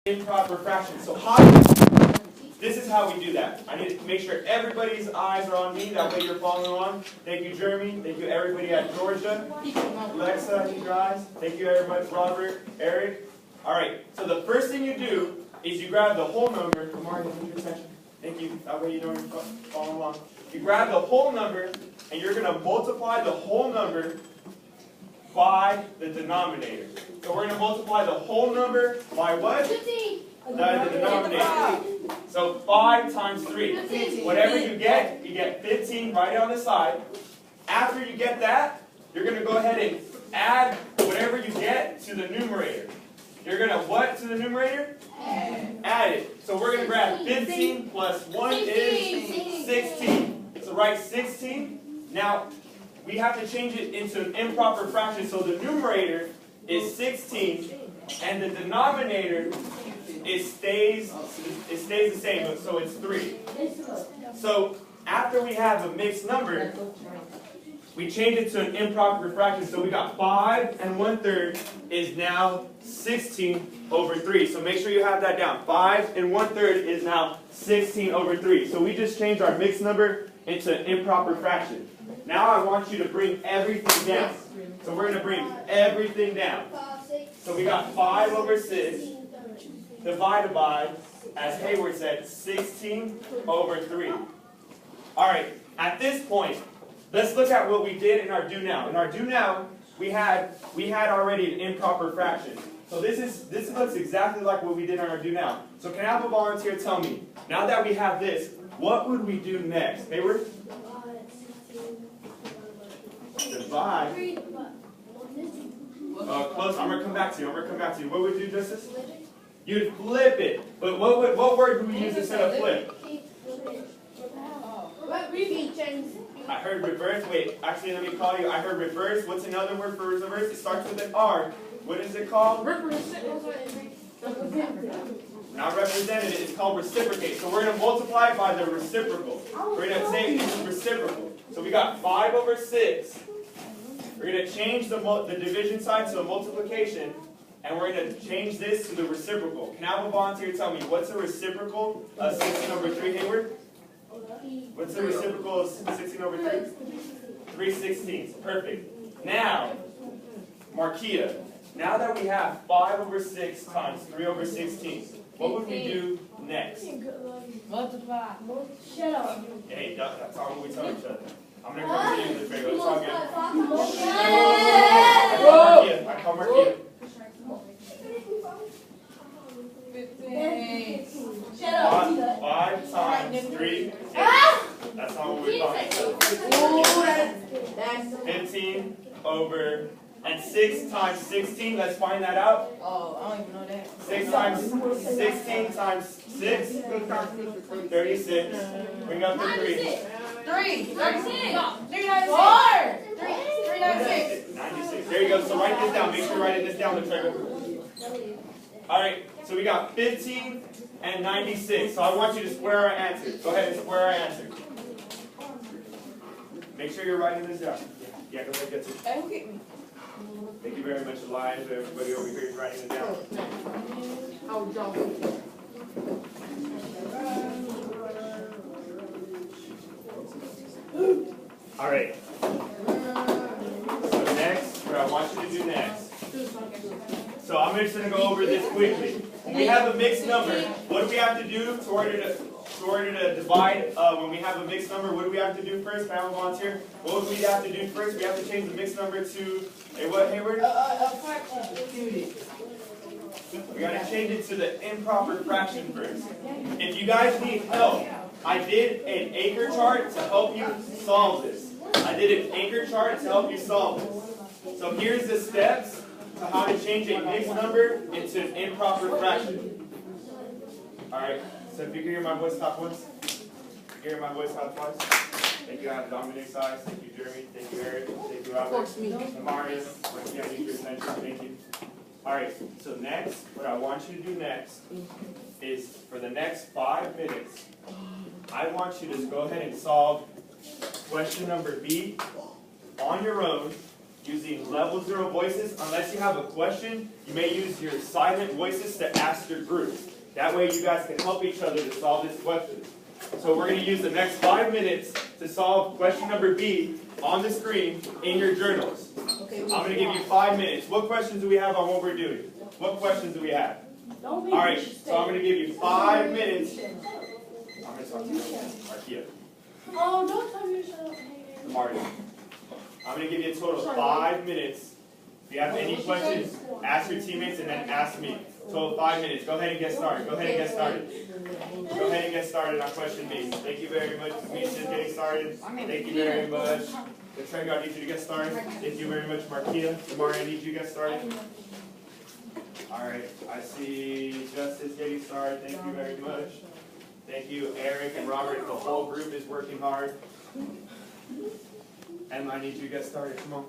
improper fraction. So this is how we do that. I need to make sure everybody's eyes are on me. That way you're following along. Thank you, Jeremy. Thank you, everybody at Georgia. Alexa, keep your eyes. Thank you, everybody. Robert, Eric. All right. So the first thing you do is you grab the whole number. Kamari, need your attention. Thank you. That way you know you're following along. You grab the whole number, and you're going to multiply the whole number by the denominator. So we're going to multiply the whole number by what? 15. The denominator. So 5 times 3. Whatever you get 15 right on the side. After you get that, you're going to go ahead and add whatever you get to the numerator. You're going to what to the numerator? Add it. So we're going to grab 15 plus 1 is 16. So write 16. Now, we have to change it into an improper fraction. So the numerator is 16, and the denominator stays the same. So it's 3. So after we have a mixed number, we change it to an improper fraction. So we got 5 and 1/3 is now 16 over 3. So make sure you have that down. 5 and 1/3 is now 16 over 3. So we just changed our mixed number into an improper fraction. Now I want you to bring everything down. So we're going to bring everything down. So we got 5 over 6 divided by, as Hayward said, 16 over 3. All right, at this point, let's look at what we did in our do now. In our do now, we had already an improper fraction. So this looks exactly like what we did in our do now. So can I have a volunteer tell me, now that we have this, what would we do next? Hayward? Divide. Close. I'm going to come back to you. What would you do, Justice? You'd flip it. But what word do we use instead of flip? I heard reverse. Wait, actually, let me call you. I heard reverse. What's another word for reverse? It starts with an R. What is it called? Not representative. It's called reciprocate. So we're going to multiply by the reciprocal. We're going to say it's reciprocal. So we got 5 over 6. We're going to change the division sign to a multiplication, and we're going to change this to the reciprocal. Can I have a volunteer tell me what's a reciprocal of 16 over 3, Hayward? What's the reciprocal of 16 over 3? 3/16. Perfect. Now, Marquita, now that we have 5 over 6 times 3 over 16, what would we do next? Multiply. Shut up. Hey, that's all we tell each other. I'm going to come to you this way. It's all good. I call Marquita. 15. Shut up. 5 times 3 is 8. That's not what we're talking about. 15 over, and 6 times 16, let's find that out. Oh, I don't even know that. 6 times 16 times 6, 36. Bring up the 3. 396. 96. There you go. So write this down. Make sure you're writing this down, Trevor. All right. So we got 15 and 96. So I want you to square our answer. Go ahead and square our answer. Make sure you're writing this down. Yeah, go ahead and get to it. Thank you very much, Elijah. Everybody over here is writing it down. All right. So next, what I want you to do next. So I'm just going to go over this quickly. When we have a mixed number, what do we have to do in order to divide? When we have a mixed number, what do we have to do first? Can I have a volunteer? What would we have to do first? We have to change the mixed number to a what, Hayward? We got to change it to the improper fraction first. If you guys need help, I did an anchor chart to help you solve this. So here's the steps to how to change a mixed number into an improper fraction. Alright, so if you can hear my voice, talk once. Hear my voice, talk twice. Thank you, I have Dominic's eyes. Thank you, Jeremy. Thank you, Eric. Thank you, Albert. Marius. I need your attention. Thank you. Alright, so next, what I want you to do next is for the next 5 minutes, I want you to go ahead and solve question number B on your own using level 0 voices. Unless you have a question, you may use your silent voices to ask your group. That way you guys can help each other to solve this question. So we're going to use the next 5 minutes to solve question number B on the screen in your journals. I'm going to give you 5 minutes. What questions do we have on what we're doing? What questions do we have? Alright, so I'm going to give you 5 minutes. I'm going to talk to you, Markia. Oh, don't tell me to shut up. Marty. I'm going to give you a total of 5 minutes. If you have any questions, ask your teammates and then ask me. Total of 5 minutes. Go ahead and get started. Go ahead and get started. Go ahead and get started on question B. Thank you very much. Misha's getting started. Thank you very much. The Trego, I need you to get started. Thank you very much, Markia. Damari, I need you to get started. Alright, I see Justice getting started. Thank you very much. Thank you, Eric and Robert. The whole group is working hard. Emma, I need you to get started. Come on.